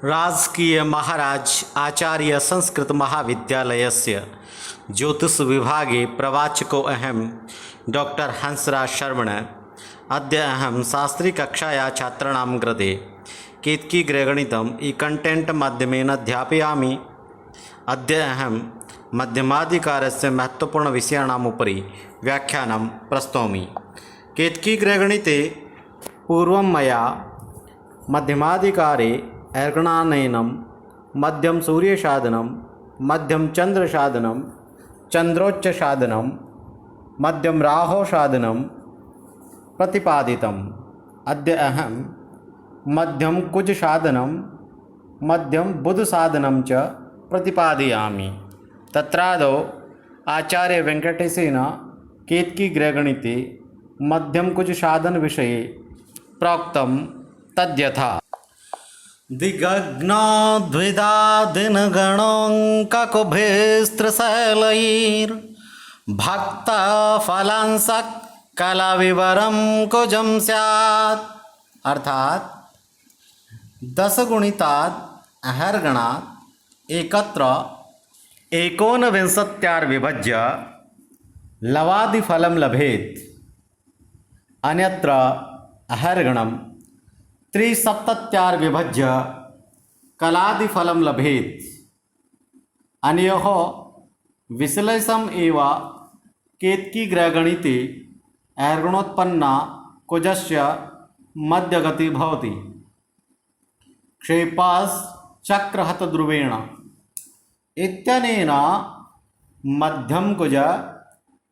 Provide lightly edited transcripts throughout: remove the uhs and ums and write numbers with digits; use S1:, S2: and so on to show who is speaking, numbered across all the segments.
S1: राजकीय महाराज आचार्य संस्कृत महाविद्यालयस्य ज्योतिषविभागे प्रवाचको अहं डॉक्टर हंसराज शर्मण। अद्य अहं शास्त्रीकक्षाया छात्राणां कृते केतकीग्रहगणितम् ई-कण्टेण्ट् माध्यमेन अध्यापयामि। अद्य अहं मध्यमाधिकारस्य महत्त्वपूर्णविषयाणाम् उपरि व्याख्यानं प्रस्तौमि। केतकीग्रहगणिते पूर्वं मया मध्यमाधिकारे अर्गणानयनं, मध्यम सूर्यसाधनं, मध्यम चंद्रसाधनं, चंद्रोच्चसाधनं, मध्यम राहोसाधनं प्रतिपादितम्। अद्य अहं मध्यम कुजसाधनं, मध्यम बुधसाधनं च प्रतिपादयामि। तत्रादौ आचार्य वेङ्कटेशेन केतकीग्रहगणिते मध्यम कुजसाधन विषये प्रोक्तं तद्यथा। दिग्गग्नाद्विदादिनगणोऽङ्ककुभेस्त्रशैलैर्भक्तफलांसकलाविवरं कुजं स्यात्। अर्थात 10 गुणितात् अहर्गणात् एकत्र 19 विभज्य लवादिफलं लभेत्। अन्यत्र अहर्गणं 370 विभज्य कलादिफलं लभेत्। अनयोः विश्लेषणम् एव केतकीग्रहगणिते अहर्गणोत्पन्ना कुजस्य मध्यगतिः भवति। क्षेपश्चक्रहतध्रुवेण इत्यनेन मध्यम कुज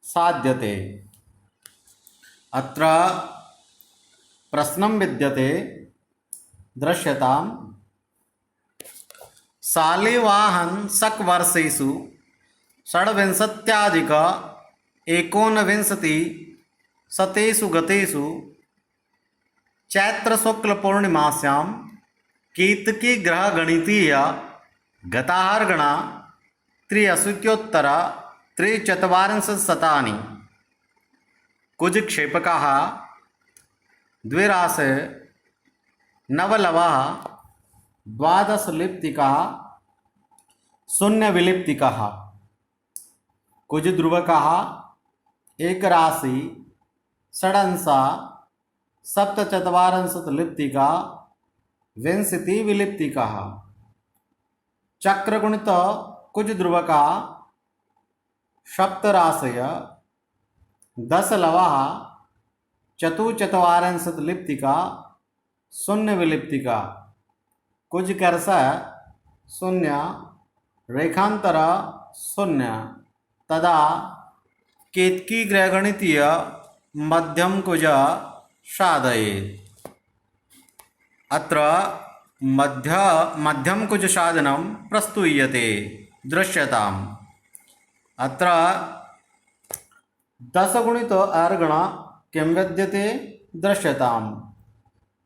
S1: साध्यते। अत्र प्रश्नं विद्यते, दृश्यताम्। शालिवाहन शकवर्षेषु षड्विंशत्यधिक-19शतेषु गतेषु चैत्रशुक्लपूर्णिमास्यां केतकीग्रहगणितीय गताहर्गणा 83,340 कुजक्षेपकाः द्विराशे नवलवाः 12 लिप्तिकाः शून्यविलिप्तिकाः कुजध्रुवकाः एकराशि षडंशा 47 लिप्तिका 20 विलिप्तिकाः चक्रगुणित कुजध्रुवका सप्तराशय 10 लवाः 44 लिप्तिका शून्य विलिप्तिका कुजकर्ष शून्य रेखांतर शून्य तदा केतकीग्रहगणितीय मध्यम कुज साधयेत्। अत्र मध्यम कुज साधनं प्रस्तूयते, दृश्यताम्। अत्र 10 गुणित अर्गण किं विद्यते, दृश्यताम्।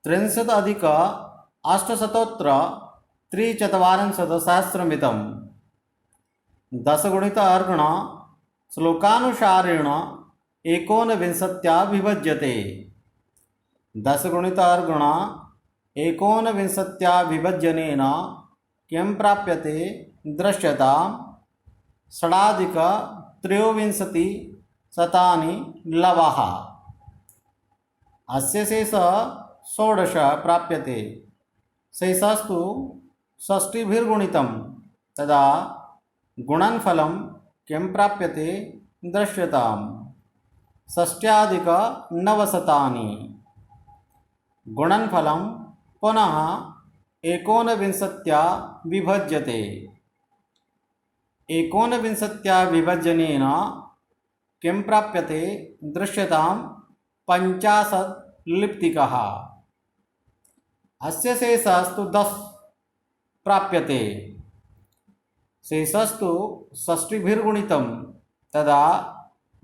S1: 63,843 10 गुणित अर्गण श्लोकानुसारेण 19 विभज्यते। 10 गुणित अर्गण 19 विभजनेन किं प्राप्यते, दृश्यताम्। षडाधिक-23 लवाः। अस्य शेषः 16 प्राप्यते। शेषस्तु षष्टिभिर्गुणितं, तदा गुणनफलं किं प्राप्यते, दृश्यताम्। 6,900 गुणनफलं पुनः 19 विभज्यते। 19 विभजनेन किं प्राप्यते, दृश्यताम्। 50 लिप्तिकाः। अस्य शेषस्तु 10 प्राप्यते। शेषस्तु षष्टिभिर्गुणितं, तदा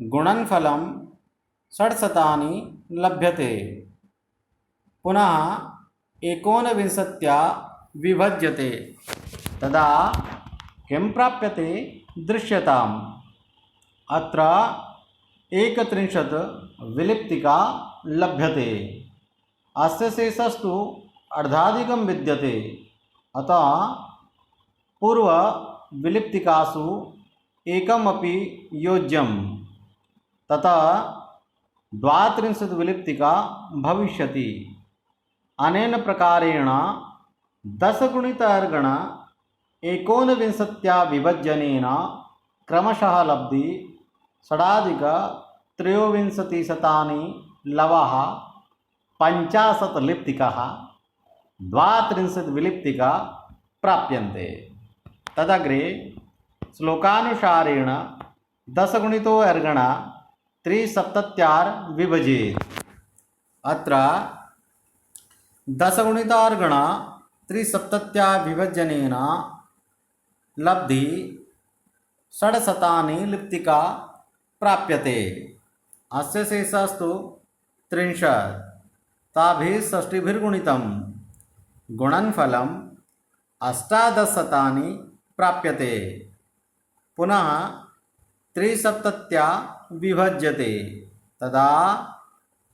S1: गुणनफलं 600 लभ्यते। पुनः 19 विभज्यते, तदा किं प्राप्यते, दृश्यताम्। अत्र 31 विलिप्तिका लभ्यते। अस्य शेषस्तु अर्धाधिकं विद्यते। अतः पूर्वविलिप्तिकासु एकमपि योज्यं ततः 32 विलिप्तिका भविष्यति। अनेन प्रकारेण 10 गुणित अर्गण 19 विभज्यनेन क्रमशः लब्धि षडाधिक त्रयोविंशतिशतानि लवः 50 लिप्तिकाः 32 विलिप्तिका प्राप्यन्ते। तदग्रे श्लोकानुसारेण 10 गुणितो अर्गण 370 विभजेत्। अत्र 10 गुणितार्गण 370 विभजनेन लब्धि षड्शतानि लिप्तिका प्राप्यते। अस्य शेषस्तु 30 ताभिः षष्टिभिर्गुणितं गुणनफलम् 18 प्राप्यते। पुनः 370 विभज्यते तदा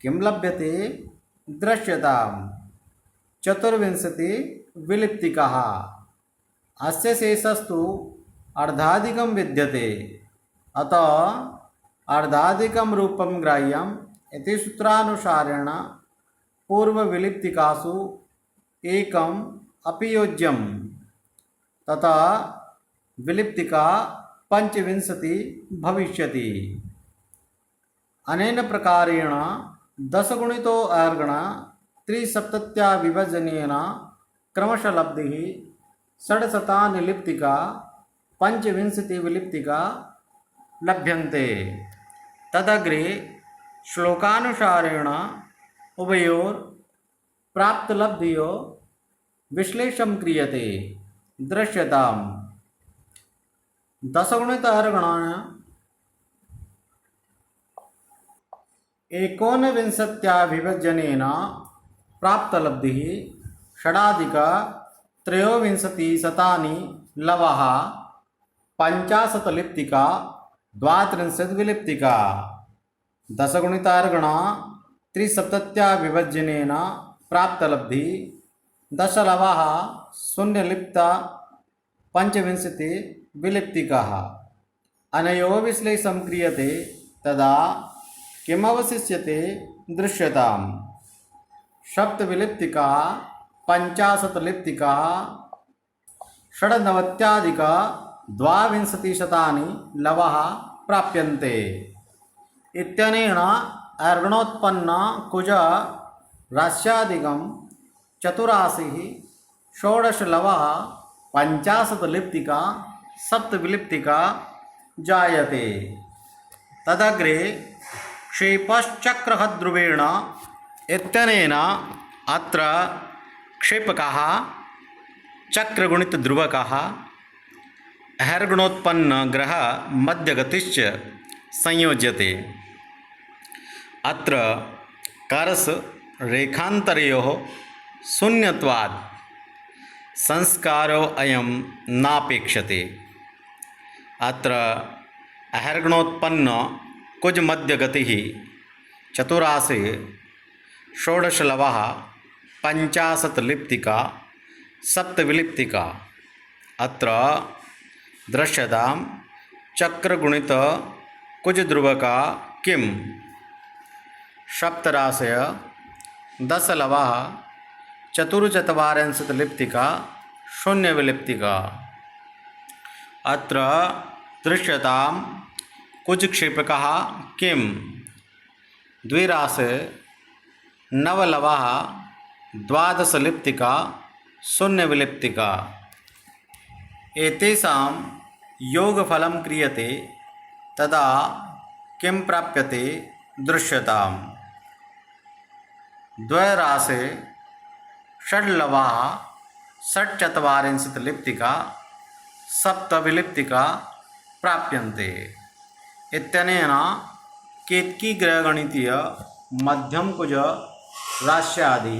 S1: किं लभ्यते? दृश्यताम् 24 विलिप्तिकाः। अस्य शेषस्तु अर्धाधिकं विद्यते। अतः अर्धाधिकं रूपं ग्राह्यम् इति सूत्रानुसारेण पूर्वविलिप्तिकासु एकम् अपि योज्यं तथा विलिप्तिका 25 भविष्यति। अनेन प्रकारेण 10 गुणितो अर्गण 370 विभजनेन क्रमशः लब्धिः षड्शतानि लिप्तिका 25 विलिप्तिका लभ्यन्ते। तदग्रे श्लोकानुसारेण उभयोर प्राप्तलब्धयोः विश्लेषणं क्रियते। दृश्यताम् 10 गुणित अर्गण 29 विभजनेन प्राप्तलब्धिः षडाधिक त्रयोविंशतिशतानि लवः 50 लिप्तिका 32 विलिप्तिका। 10 गुणितार्गण 370 विभजनेन प्राप्तलब्धि 10 लवः 0 लिप्त 25 विलिप्तिकाः। अनयोः विश्लेषणं क्रियते तदा किमवशिष्यते? दृश्यताम् सप्तविलिप्तिकाः 50 लिप्तिकाः षड्नवत्याधिक 22 लवः प्राप्यन्ते। इत्यनेन अर्गणोत्पन्न कुज राश्यादिकं चतुराशिः 16 लवः 50 लिप्तिका सप्तविलिप्तिका जायते। तदग्रे क्षेपश्चक्रध्रुवेण इत्यनेन अत्र क्षेपकः चक्रगुणितध्रुवकः अर्गणोत्पन्नग्रह मध्यगतिश्च संयोज्यते। अत्र कर्स रेखान्तरयोः शून्यत्वात् संस्कारो अयं नापेक्षते। अत्र अर्गणोत्पन्न कुज मध्यगतिः चतुराशिः 16 लवः 50 लिप्तिका सप्तविलिप्तिका। अत्र दृश्यतां चक्रगुणित कुजध्रुवका किं? सप्तराशय 10 लवः 44 लिप्तिका 0 विलिप्तिका। अत्र दृश्यतां कुजक्षेपकः किं? द्विराशे 9 लवः 12 लिप्तिका 0 विलिप्तिका। एतेषां योगफलं क्रियते तदा किं प्राप्यते? दृश्यताम् द्वैराशे 6 लवः 46 लिप्तिका 7 विलिप्तिका प्राप्यन्ते। इत्यनेन केतकी ग्रहगणितीय मध्यम कुज राश्यादि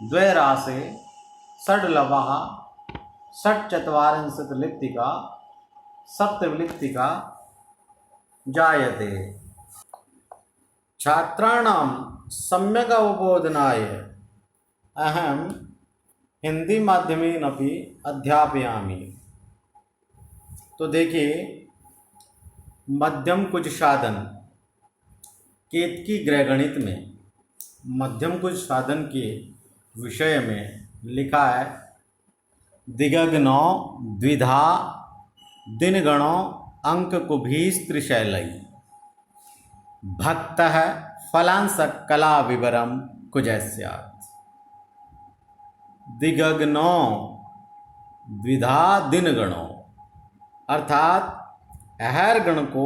S1: द्वैराशे 6 लवः 46 लिप्तिका 7 विलिप्तिका जायते। छात्राणां सम्यक् अवबोधनाय अहं हिंदी माध्यमेनपि अध्यापयामि। तो देखिए, मध्यम कुज साधन केतकी गृहगणित में मध्यम कुज साधन के विषय में लिखा है, दिगगनो द्विधा दिनगणो अंक कुभीस त्रिशैलई भक्तः फलांश कला विवरम कुजस्यात्। दिगगनो द्विधा दिनगणो अर्थात अहर गण को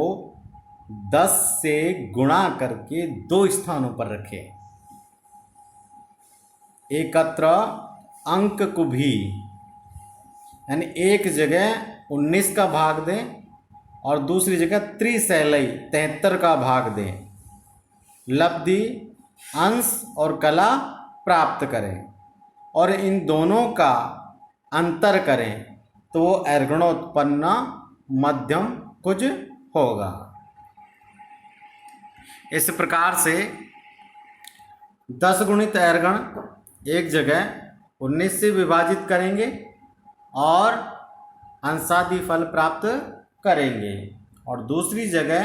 S1: 10 से गुणा करके 2 स्थानों पर रखें। एकत्र अंक कुभी यानी एक जगह 19 का भाग दें और दूसरी जगह त्रिशैलई 73 का भाग दें। लब्धि अंश और कला प्राप्त करें और इन दोनों का अंतर करें तो वो अर्गणोत्पन्न मध्यम कुज होगा। इस प्रकार से 10 गुणित अर्गण एक जगह 19 से विभाजित करेंगे और अंशादि फल प्राप्त करेंगे और दूसरी जगह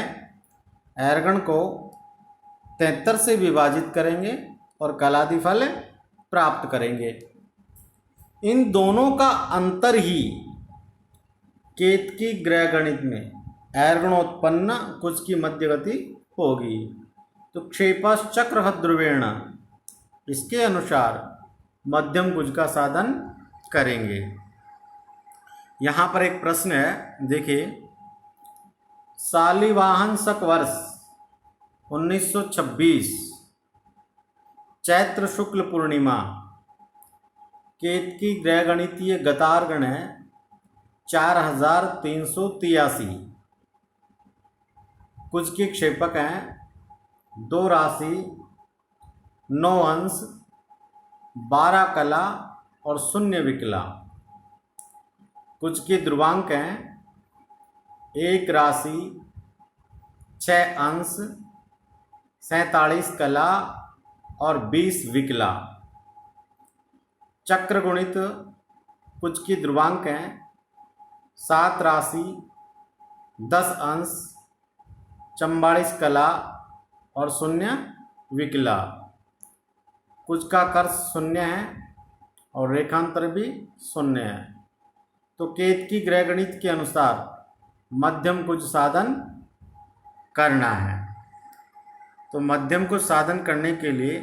S1: अर्गण को 73 से विभाजित करेंगे और कलादि फल प्राप्त करेंगे। इन दोनों का अंतर ही केतकी गृहगणित में अर्गणोत्पन्न कुज की मध्यगति होगी। तो क्षेपश्चक्र ध्रुवेण इसके अनुसार मध्यम कुज का साधन करेंगे। यहाँ पर एक प्रश्न है, देखिए, शालिवाहन शक वर्ष 1926 चैत्र शुक्ल पूर्णिमा केतकी गृहगणितीय गतार्गण है 4383। कुछ के क्षेपक हैं 2 राशि 9 अंश 12 कला और 0 विकला। कुछ के ध्रुवांक हैं 1 राशि 6 अंश 47 कला और 20 विकला। चक्र गुणित कुछ की ध्रुवांक हैं 7 राशि 10 अंश 44 कला और 0 विकला। कुछ का कर्ष 0 है और रेखांतर भी 0 है। तो केतकी गृहगणित के अनुसार मध्यम कुज साधन करना है। तो मध्यम कुज साधन करने के लिए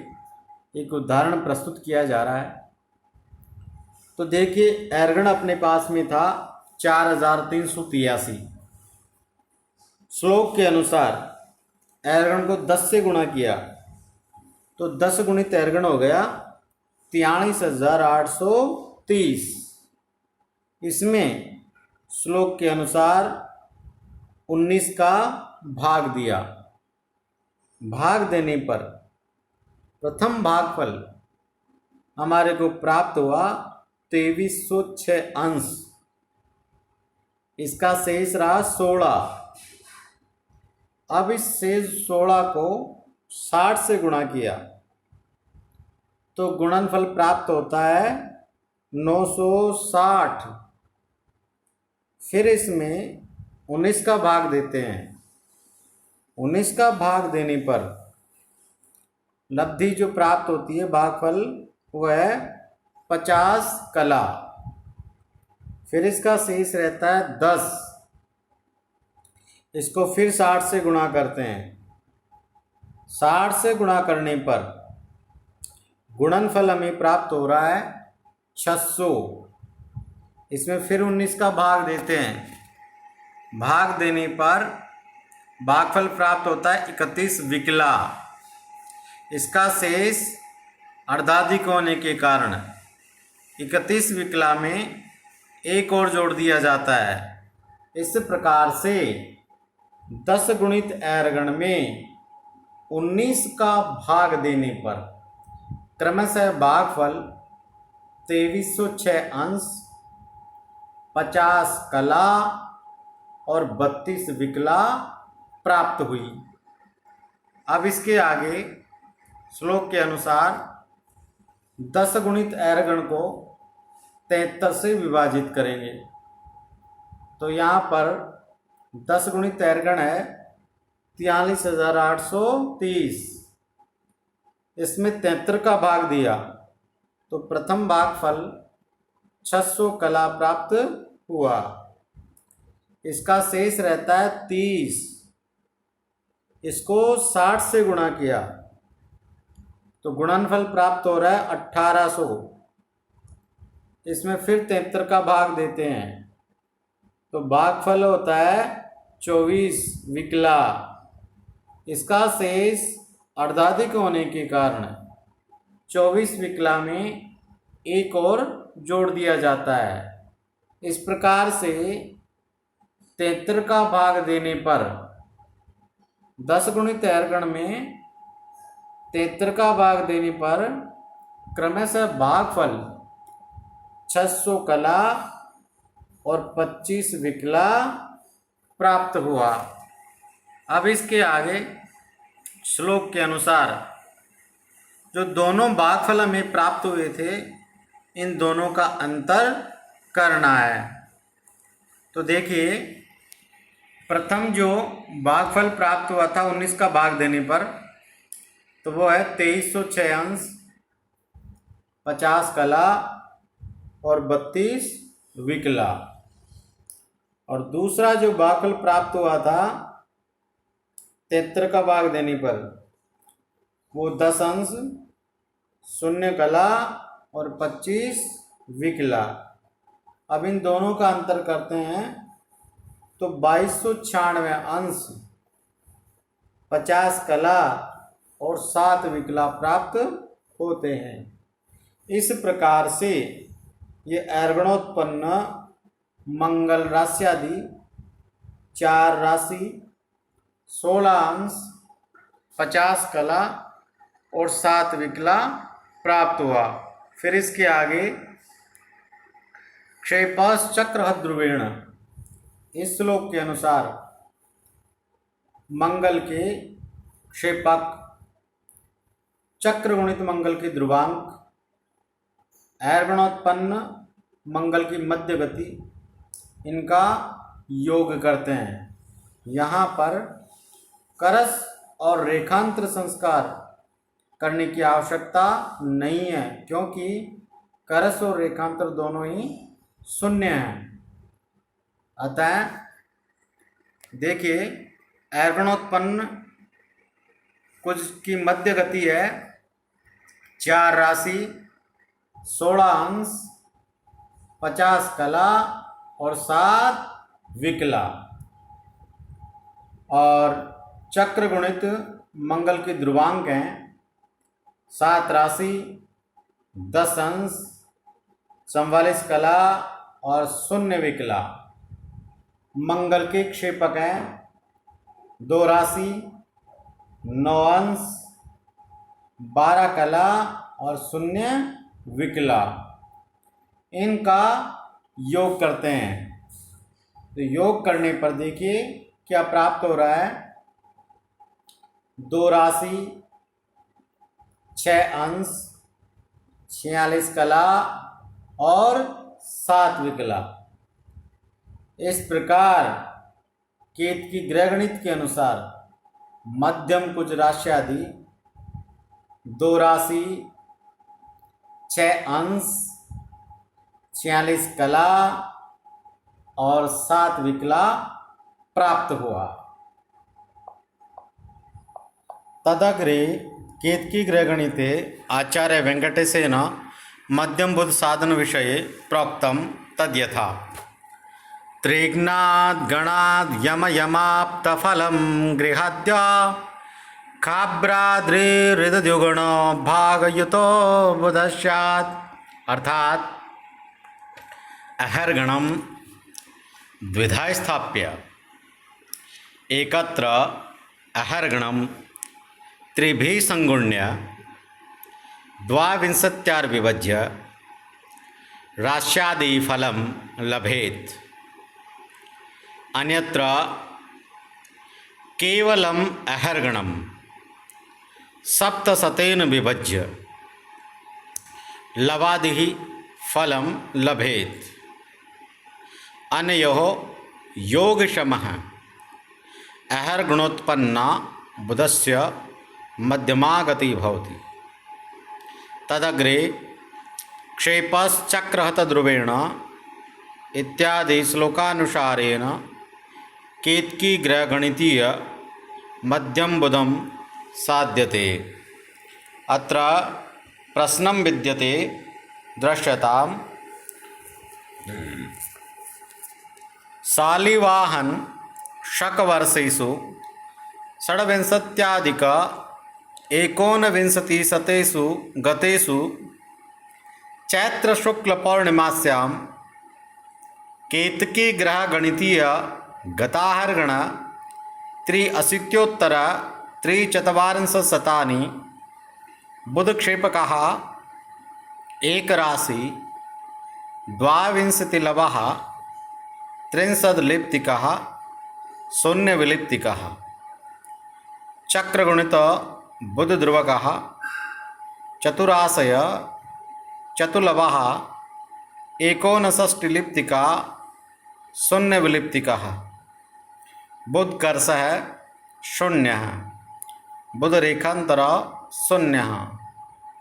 S1: एक उदाहरण प्रस्तुत किया जा रहा है। तो देखिए, अर्गण अपने पास में था 4383। श्लोक के अनुसार अर्गण को 10 से गुणा किया तो 10 गुणित अर्गण हो गया 43830। इसमें श्लोक के अनुसार 19 का भाग दिया। भाग देने पर प्रथम भागफल हमारे को प्राप्त हुआ 2306 अंश। इसका शेष रहा 16। अब इस शेष 16 को 60 से गुणा किया तो गुणनफल प्राप्त होता है 960। फिर इसमें 19 का भाग देते हैं। 19 का भाग देने पर लब्धि जो प्राप्त होती है भागफल वह है 50 कला। फिर इसका शेष रहता है 10। इसको फिर 60 से गुणा करते हैं। 60 से गुणा करने पर गुणनफल हमें प्राप्त हो रहा है 600। इसमें फिर 19 का भाग देते हैं। भाग देने पर भागफल प्राप्त होता है 31 विकला। इसका शेष अर्धाधिक होने के कारण 31 विकला में एक और जोड़ दिया जाता है। इस प्रकार से 10 गुणित अर्गण में 19 का भाग देने पर क्रमशः भागफल 2306 अंश 50 कला और 32 विकला प्राप्त हुई। अब इसके आगे श्लोक के अनुसार 10 गुणित अर्गण को 73 से विभाजित करेंगे। तो यहाँ पर 10 गुणित एर्गण है 43,830। इसमें 73 का भाग दिया तो प्रथम भागफल 600 कला प्राप्त हुआ। इसका शेष रहता है 30। इसको 60 से गुणा किया तो गुणनफल प्राप्त हो रहा है 1800। इसमें फिर 73 का भाग देते हैं तो भागफल होता है 24 विकला। इसका शेष अर्धाधिक होने के कारण 24 विकला में एक और जोड़ दिया जाता है। इस प्रकार से 73 का भाग देने पर 10 गुणित एर्गण में 73 का भाग देने पर क्रमशः भागफल 600 कला और 25 विकला प्राप्त हुआ। अब इसके आगे श्लोक के अनुसार जो दोनों भागफल हमें प्राप्त हुए थे इन दोनों का अंतर करना है। तो देखिए, प्रथम जो भागफल प्राप्त हुआ था 19 का भाग देने पर तो वो है 2306 अंश 50 कला और 32 विकला। और दूसरा जो भागफल प्राप्त हुआ था 73 का भाग देने पर वो 10 अंश 0 कला और 25 विकला। अब इन दोनों का अंतर करते हैं तो 2296 अंश 50 कला और 7 विकला प्राप्त होते हैं। इस प्रकार से ये एर्गणोत्पन्न मंगल राश्यादि 4 राशि 16 अंश 50 कला और 7 विकला प्राप्त हुआ। फिर इसके आगे क्षेपस चक्र ध्रुवेण, इस श्लोक के अनुसार मंगल के क्षेपक चक्र गुणित मंगल के ध्रुवांक एर्गणोत्पन्न मंगल की मध्य गति इनका योग करते हैं। यहाँ पर करस और रेखांतर संस्कार करने की आवश्यकता नहीं है क्योंकि करस और रेखांतर दोनों ही शून्य हैं। अतः देखिए, एर्गणोत्पन्न कुछ की मध्य गति है 4 राशि 16 अंश 50 कला और 7 विकला। और चक्र गुणित मंगल के ध्रुवांक हैं 7 राशि 10 अंश 44 कला और 0 विकला। मंगल के क्षेपक हैं 2 राशि 9 अंश 12 कला और 0 विकला। इनका योग करते हैं तो योग करने पर देखिए क्या प्राप्त हो रहा है। 2 राशि 6 अंश 46 कला और 7 विकला। इस प्रकार केत की ग्रहगणित के अनुसार मध्यम कुछ राशि आदि 2 राशि 6 अंश 46 कला और 7 विकला प्राप्त हुआ। तदग्रे केतकी ग्रहगणिते आचार्य वेंकटेशेन मध्यम बुध साधन विषये प्रोक्तम तद्यथा त्रिघ्नाद् गणाद् यम यमाप्त फलम गृहाद्य खाभ्राद्रिहृदयुगण भागयुतो बुधस्यात्। अर्थात अहर्गणम द्विधा स्थाप्य एकत्र अहर्गणम त्रिभिः संगुण्य द्वाविंशत्यार विभज्य राश्यादि फलम लभेत। अन्यत्र केवलम अहर्गणम सप्तशतेन विभज्य लवादि फलं लभेत्। अनयोः योगक्षमः अहर्गुणोत्पन्ना बुधस्य मध्यमा गतिः भवति। तदग्रे क्षेपश्चक्रहतध्रुवेण इत्यादि श्लोकानुसारेण केतकी ग्रहगणितीय मध्यम बुधं साध्यते। अत्र प्रश्नं विद्यते दृश्यताम्। शालिवाहन शकवर्षेषु षड्विंशत्याधिक एकोनविंशतिशतेषु गतेषु चैत्रशुक्लपौर्णिमास्यां केतकी ग्रहगणितीय गताहर्गण 83,340 बुधक्षेपकः एकराशि 22 लवः 63 लिप्तिकः 0 विलिप्तिकः चक्रगुणित बुधध्रुवकः चतुराशय चतुलवः 59 लिप्तिका 0 विलिप्तिकः बुधकर्षः 0 बुधरेखांतर 0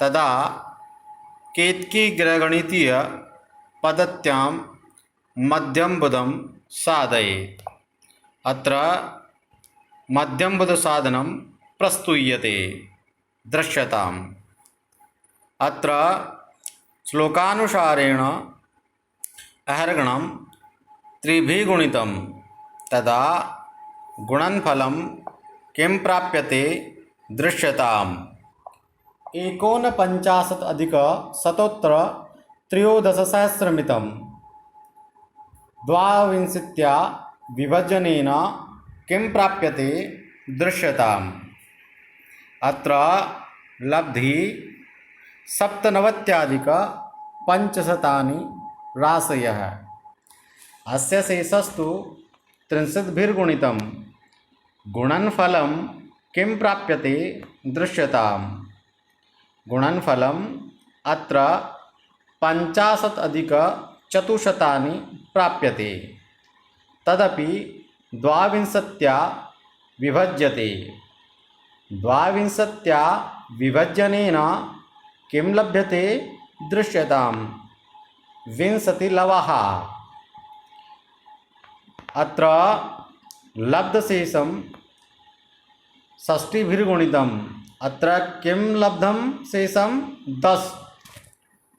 S1: तदा केतकी ग्रहगणितीय पद्धत्यां मध्यम बुधं साधयेत्। अत्र मध्यम बुध साधनं प्रस्तूयते दृश्यताम्। अत्र श्लोकानुसारेण अहर्गणं त्रिभिः गुणितं तदा गुणनफलं किं प्राप्यते दृश्यताम्। 49,103,000 द्वाविंशत्या विभजनेन किं प्राप्यते दृश्यताम्। अत्र लब्धि 97,500 राशयः। अस्य शेषस्तु 30 गुणितं गुणनफलं किं प्राप्यते दृश्यताम्। गुणनफलम् अत्र 50,400 प्राप्यते। तदपि 22 विभज्यते। 22 विभजनेन किं लभ्यते दृश्यताम्। 20 लवः। अत्र लब्धशेषं षष्टिभिर्गुणितम्। अत्र किं लब्धं शेषं 10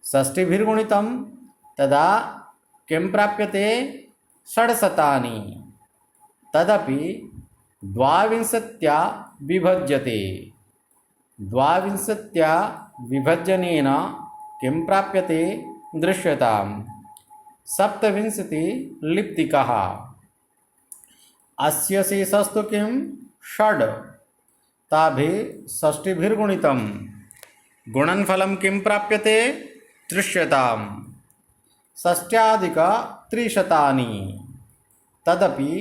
S1: षष्टिभिर्गुणितं तदा किं प्राप्यते 600। तदपि 22 विभज्यते। 22 विभजनेन किं प्राप्यते दृश्यताम्। 27 लिप्तिकः। अस्य शेषस्तु किं 6 ताभिः षष्टिभिर्गुणितं गुणनफलं किं प्राप्यते दृश्यताम्। 6,300। तदपि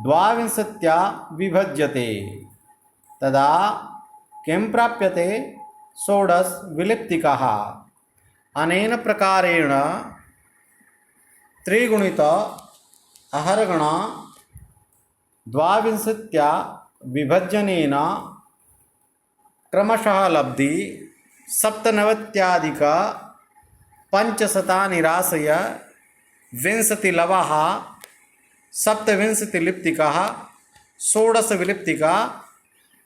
S1: 22 विभज्यते तदा किं प्राप्यते 16 विलिप्तिकः। अनेन प्रकारेण त्रिगुणित अहर्गण 22 विभजनेन क्रमशः लब्धि 97,500 राशय 20 लवः 27 लिप्तिकः 16 विलिप्तिका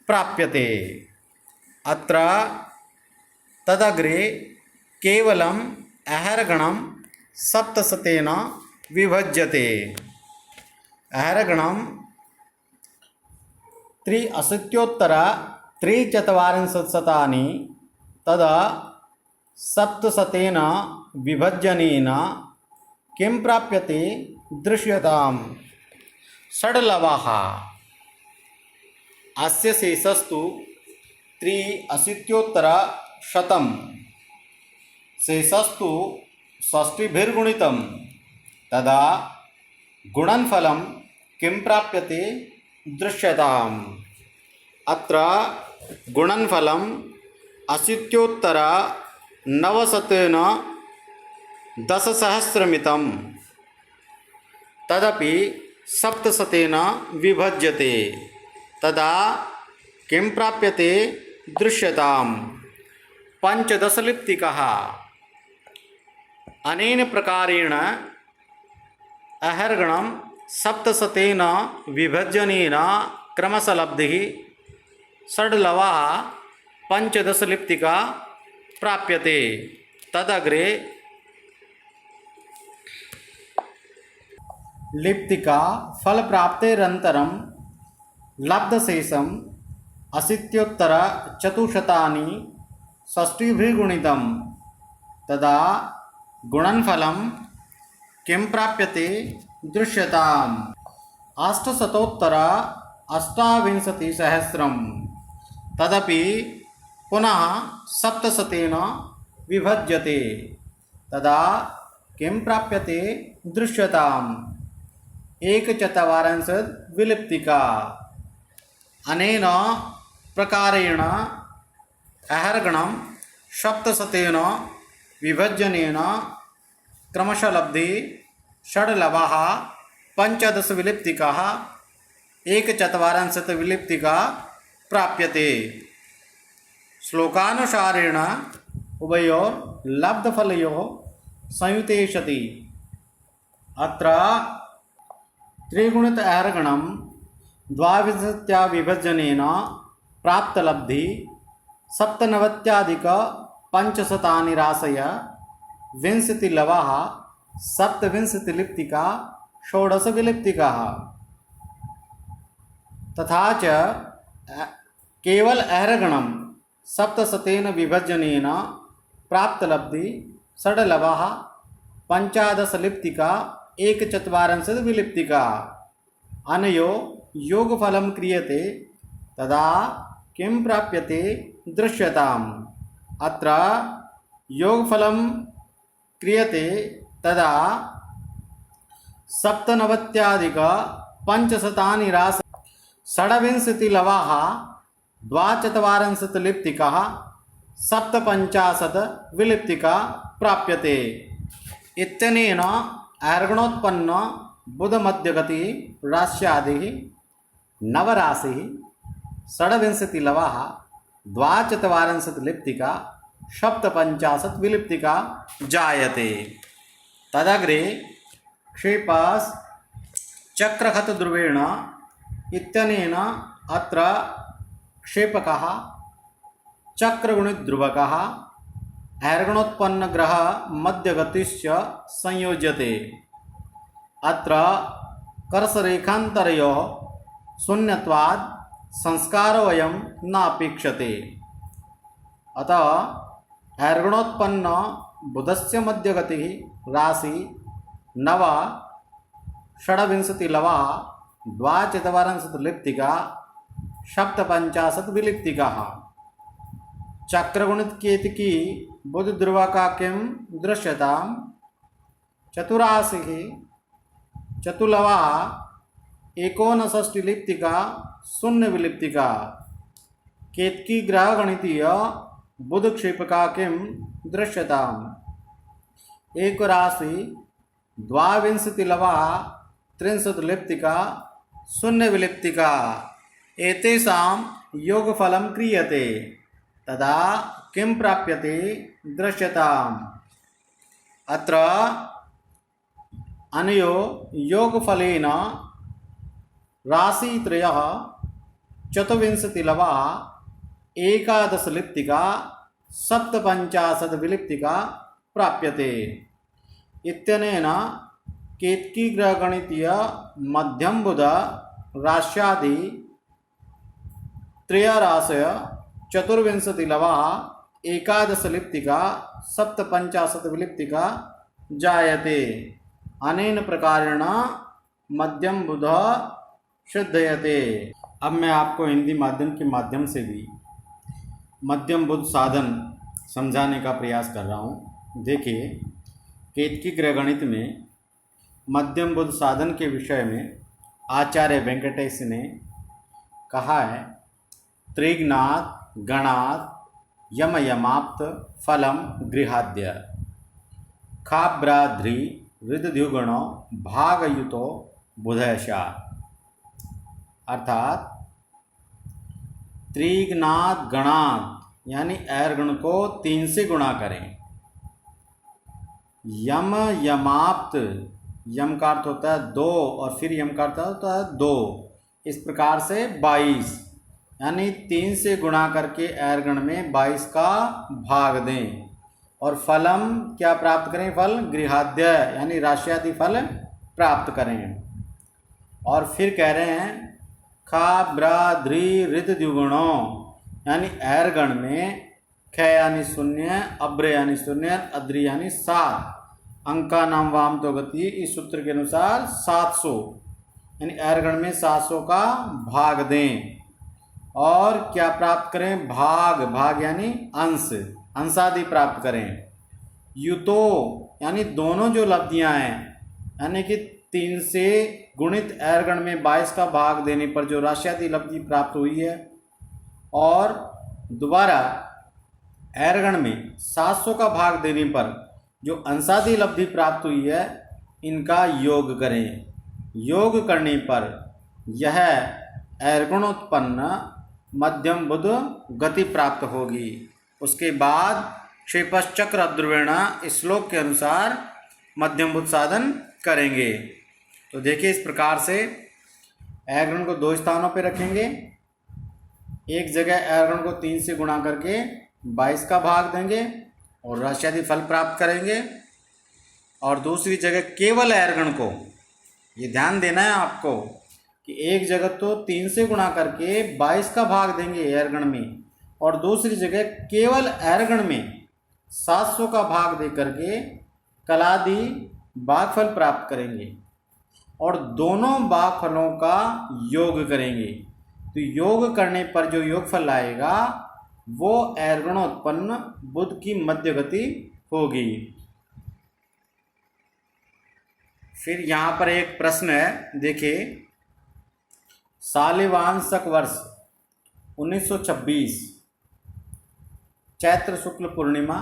S1: प्राप्यते। अत्र तदग्रे केवलम् अहर्गणं 700 विभज्यते। अहर्गणं 83,340 तदा 700 विभजनेन किं प्राप्यते दृश्यताम्। 6 लवः। अस्य शेषस्तु 83,100 शेषस्तु षष्टिभिर्गुणितं तदा गुणनफलं किं प्राप्यते दृश्यताम्। अत्र गुणनफलं 80,900 10सहस्रमितं तदपि सप्तशतेन विभज्यते तदा किं प्राप्यते दृश्यताम् पंचदशलिप्तिकः। अनेन प्रकारेण अहर्गणं सप्तशतेन विभजनेन क्रमशः लब्धिः षड्लवः पंचदशलिप्तिका प्राप्यते। तदग्रे लिप्तिका फलप्राप्तेरन्तरं लब्धशेषम् अशीत्योत्तरचतुश्शतानि षष्टिभिर्गुणितं तदा गुणनफलं किं प्राप्यते दृश्यताम् 800 तदपि पुनः सप्तशतेन विभज्यते तदा किं प्राप्यते दृश्यताम् 1/4 विलिप्तिका। अनेन प्रकारेण अहर्गणं सप्तशतेन विभजनेन क्रमशः लब्धि षड्लवः पंचदशविलिप्तिकाः 1/4 विलिप्तिका प्राप्यते। श्लोकानुसारेण उभयोर लब्धफलयोः संयुते सति अत्र त्रिगुणित अहर्गणं द्वाविंशत्या विभजनेन प्राप्तलब्धि 97 निराशय 20 लवः 27 लिप्तिका 16 विलिप्तिकाः तथा च केवल अहर्गणं सप्तशतेन विभजनेन प्राप्तलब्धि षड्लवः 15 लिप्तिका 1/4 विलिप्तिका। अनयो योगफलं क्रियते तदा किं प्राप्यते दृश्यताम् अत्र योगफलं क्रियते तदा 97 निराश 26 लवः 24 लिप्तिकाः 57 विलिप्तिका प्राप्यते। इत्यनेन अहर्गणोत्पन्न बुधमध्यगति राश्यादिः नवराशिः 26 लवः 24 लिप्तिका 57 विलिप्तिका जायते। तदग्रे क्षेपस् चक्रखतध्रुवेण इत्यनेन अत्र क्षेपकः चक्रगुणितध्रुवकः अहर्गणोत्पन्नग्रह मध्यगतिश्च संयोज्यते। अत्र कर्षरेखान्तरयोः शून्यत्वात् संस्कारोऽयं नापेक्षते। अतः अहर्गणोत्पन्न बुधस्य मध्यगतिः राशि 9 26 लवः 24 लिप्तिका 57 विलिप्तिकाः। चक्रगुणित केतकी बुध ध्रुवका किं दृश्यताम् चतुराशिः चतुलवः 59 लिप्तिका 0 विलिप्तिका। केतकी ग्रह गणितीय बुध क्षेपका किं दृश्यताम् एक राशि 22 लवः 63 लिप्तिका 0 विलिप्तिका। एतेषां योगफलं क्रियते तदा किं प्राप्यते दृश्यताम् अत्र अनयो योगफलेन राशित्रयः 24 लवः 11 लिप्तिका 57 विलिप्तिका प्राप्यते। इत्यनेन केतकी ग्रहगणितीय मध्यम बुध राश्यादि त्रयराशय 24 लवः 11 लिप्तिका 57 विलिप्तिका जायते। अनेन प्रकारेण मध्यम बुध सिद्धयते। अब मैं आपको हिंदी माध्यम के माध्यम से भी मध्यम बुध साधन समझाने का प्रयास कर रहा हूँ। देखिए, केतकी ग्रह गणित में मध्यम बुध साधन के विषय में आचार्य वेंकटेश ने कहा है, त्रिघ्नात् गणात् यम यमाप्त फलम गृहाद्य। खाभ्राध्री हृदद्युगणो भागयुतो बुधैषा। अर्थात त्रिगुणात गणात यानी ऐरगण को 3 से गुणा करें। यम यमाप्त, यम का अर्थ होता है 2 और फिर यम का अर्थ होता है 2, इस प्रकार से 22 यानी 3 से गुणा करके ऐरगण में 22 का भाग दें। और फलम क्या प्राप्त करें? फल गृहाद्य यानी राशियादि फल प्राप्त करें। और फिर कह रहे हैं खाभ्राध्री हृदद्युगणो यानी ऐरगण में ख यानी 0, अभ्र यानी 0, अद्रि यानी 7, अंका नाम वाम तो गति, इस सूत्र के अनुसार 700 यानी ऐरगण में 700 का भाग दें। और क्या प्राप्त करें? भाग, भाग यानी अंश, अंशादि प्राप्त करें। युतो यानी दोनों जो लब्धियां हैं, यानी कि 3 से गुणित ऐरगण में 22 का भाग देने पर जो राशियादि लब्धि प्राप्त हुई है, और दोबारा ऐरगण में 700 का भाग देने पर जो अंशादि लब्धि प्राप्त हुई है, इनका योग करें। योग करने पर यह ऐरगणोत्पन्न मध्यम बुध गति प्राप्त होगी। उसके बाद क्षेपश्चक्र अध्रुवेण इस श्लोक के अनुसार मध्यम बुध साधन करेंगे। तो देखिए, इस प्रकार से ऐरगण को 2 स्थानों पर रखेंगे। एक जगह ऐरगण को 3 से गुणा करके 22 का भाग देंगे और राशियादि फल प्राप्त करेंगे। और दूसरी जगह केवल ऐरगण को, ये ध्यान देना है आपको कि एक जगह तो 3 से गुणा करके 22 का भाग देंगे ऐरगण में, और दूसरी जगह केवल ऐरगण में 700 का भाग दे करके कलादि भागफल प्राप्त करेंगे और दोनों भागफलों का योग करेंगे। तो योग करने पर जो योगफल आएगा वो ऐरगणोत्पन्न बुध की मध्य गति होगी। फिर यहाँ पर एक प्रश्न है, देखिए, शालिवांशक वर्ष 1926 चैत्र शुक्ल पूर्णिमा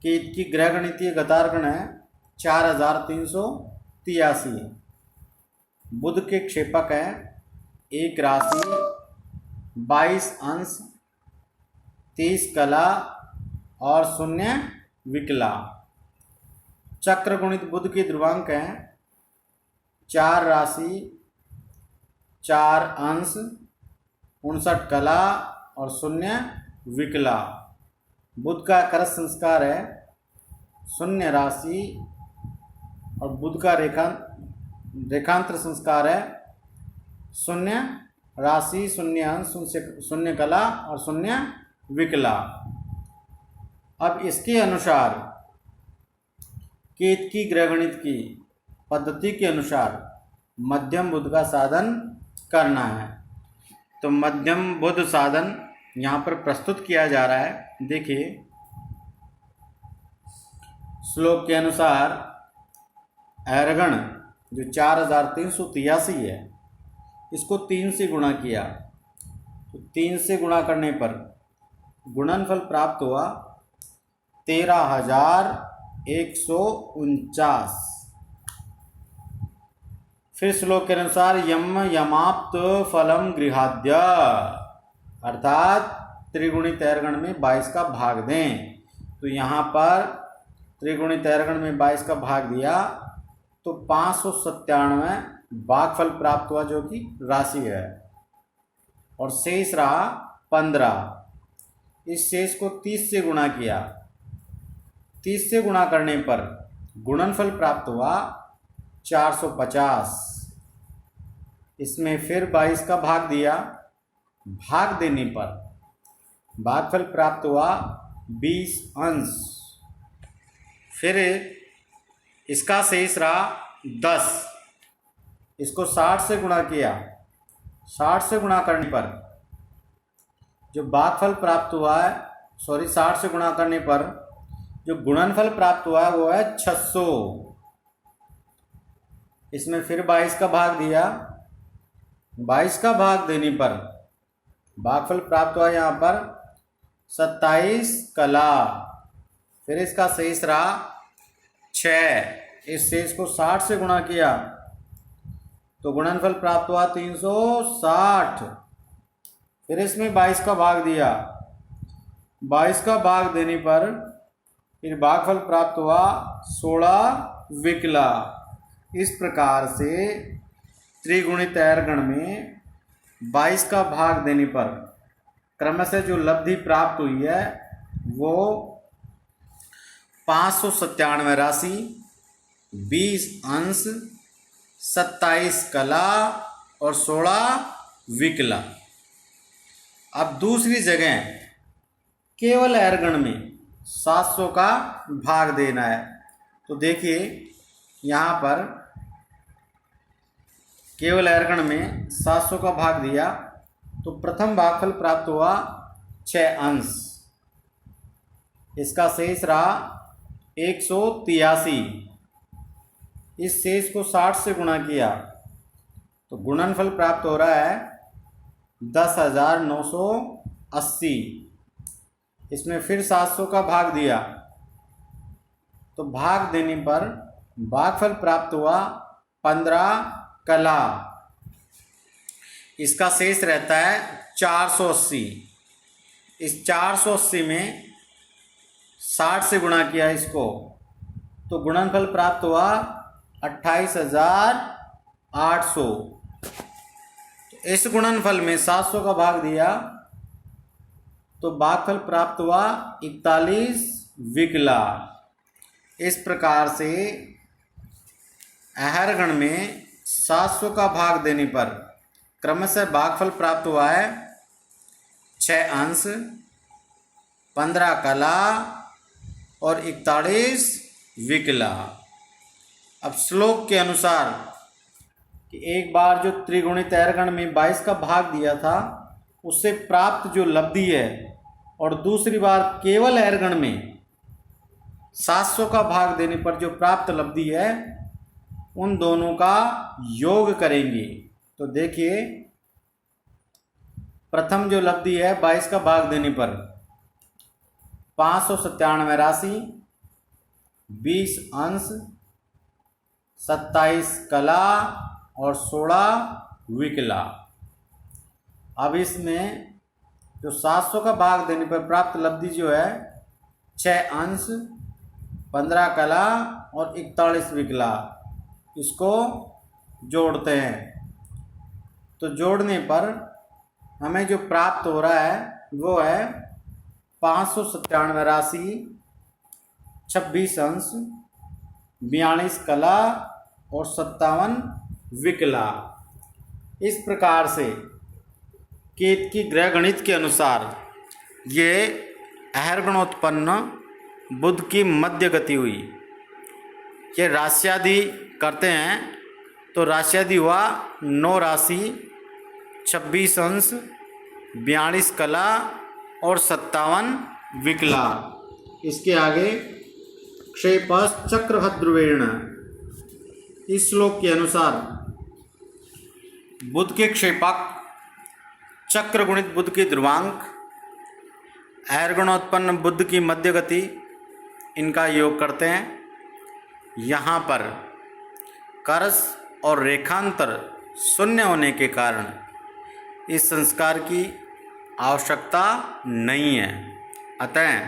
S1: की ग्रह गणितीय गतार्गण है 4383। बुध के क्षेपक है 1 राशि, 22 अंश, 30 कला और 0 विकला। चक्र गुणित बुध की ध्रुवांक है 4 राशि, 4 अंश, 59 कला और 0 विकला। बुध का करस संस्कार है 0 राशि और बुध का रेखांतर संस्कार है 0 राशि, 0 अंश, 0 कला और 0 विकला। अब इसके अनुसार केत की ग्रहगणित की पद्धति के अनुसार मध्यम बुध का साधन करना है। तो मध्यम बुध साधन यहाँ पर प्रस्तुत किया जा रहा है। देखिए, श्लोक के अनुसार ऐरगण जो 4383 है, इसको 3 से गुणा किया, तो 3 से गुणा करने पर गुणनफल प्राप्त हुआ 13,149। फिर श्लोक के अनुसार यम यमाप्त फलम गृहाद्य, अर्थात त्रिगुणित ऐरगण में 22 का भाग दें। तो यहाँ पर त्रिगुणित ऐरगण में 22 का भाग दिया तो 597 भागफल प्राप्त हुआ, जो कि राशि है, और शेष रहा 15। इस शेष को 30 से गुणा किया, 30 से गुणा करने पर गुणनफल प्राप्त हुआ 450। इसमें फिर 22 का भाग दिया, भाग देने पर भागफल प्राप्त हुआ 20 अंश। फिर इसका शेष रहा 10, इसको 60 से गुणा किया, 60 से गुणा करने पर जो भागफल प्राप्त हुआ है, 60 से गुणा करने पर जो गुणनफल प्राप्त हुआ है वो है 600। इसमें फिर 22 का भाग दिया, 22 का भाग देने पर भागफल प्राप्त हुआ यहाँ पर 27 कला। फिर इसका शेष रहा 6। इस शेष को 60 से गुणा किया तो गुणनफल प्राप्त हुआ 360। फिर इसमें 22 का भाग दिया, 22 का भाग देने पर फिर भागफल प्राप्त हुआ 16 विकला। इस प्रकार से त्रिगुणित अवयर्गण में 22 का भाग देने पर क्रमशः जो लब्धि प्राप्त हुई है वो 597 राशि, 20 अंश, 27 कला और 16 विकला। अब दूसरी जगह केवल अवयर्गण में 700 का भाग देना है। तो देखिए यहाँ पर केवल अवयर्गण में 700 का भाग दिया तो प्रथम भागफल प्राप्त हुआ 6 अंश। इसका शेष रहा 183। इस शेष को 60 से गुणा किया तो गुणनफल प्राप्त हो रहा है 10,980। इसमें फिर 700 का भाग दिया तो भाग देने पर भागफल प्राप्त हुआ 15 कला। इसका शेष रहता है 480। इस 480 में 60 से गुणा किया इसको तो गुणनफल प्राप्त हुआ 28,800। इस गुणनफल में 700 का भाग दिया तो भागफल प्राप्त हुआ 41 विकला। इस प्रकार से अवयर्गण में 700 का भाग देने पर क्रमशः भागफल प्राप्त हुआ है 6 अंश, 15 कला और 41 विकला। अब श्लोक के अनुसार कि एक बार जो त्रिगुणित अवयर्गण में 22 का भाग दिया था उससे प्राप्त जो लब्धि है और दूसरी बार केवल अवयर्गण में 700 का भाग देने पर जो प्राप्त लब्धि है उन दोनों का योग करेंगे। तो देखिए प्रथम जो लब्धि है 22 का भाग देने पर 597 राशि, 20 अंश, 27 कला और 16 विकला। अब इसमें जो 700 का भाग देने पर प्राप्त लब्धि जो है 6 अंश, 15 कला और 41 विकला, इसको जोड़ते हैं। तो जोड़ने पर हमें जो प्राप्त हो रहा है वो है 597 राशि, 26 अंश, 42 कला और 57 विकला। इस प्रकार से केतकी ग्रह गणित के अनुसार ये अवयर्गणोत्पन्न बुध की मध्य गति हुई। ये राश्यादि करते हैं तो राश्यादि हुआ 9 राशि, 26 अंश, 42 कला और 57 विकला। इसके आगे क्षेपस चक्रहद्रुवेण। इस श्लोक के अनुसार बुध के क्षेपक, चक्र गुणित बुध की ध्रुवांक, अवयर्गणोत्पन्न बुध की मध्य गति, इनका योग करते हैं। यहाँ पर कर्स और रेखांतर शून्य होने के कारण इस संस्कार की आवश्यकता नहीं है। अतः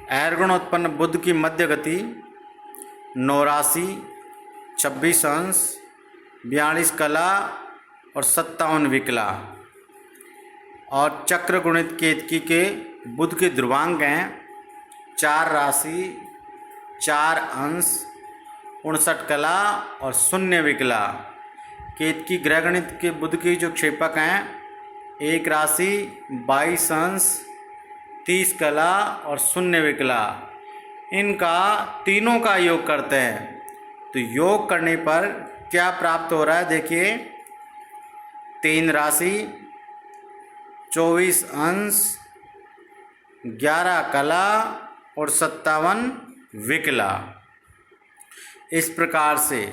S1: अवयर्गणोत्पन्न बुध की मध्य गति 9 राशि, 26 अंश, 42 कला और 57 विकला और चक्र गुणित केतकी के बुध के ध्रुवांक हैं 4 राशि, 4 अंश, 59 कला और 0 विकला। केतकी ग्रह गणित के बुध की जो क्षेपक हैं 1 राशि, 22 अंश, 30 कला और 0 विकला, इनका तीनों का योग करते हैं। तो योग करने पर क्या प्राप्त हो रहा है देखिए, 3 राशि, 24 अंश, 11 कला और 57 विकला। इस प्रकार से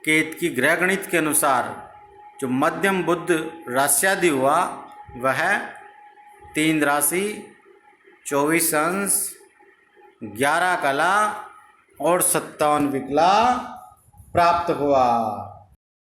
S1: केतकी ग्रह गणित के अनुसार जो मध्यम बुध राश्यादि हुआ वह 3 राशि, 24 अंश, 11 कला और 57 विकला प्राप्त हुआ।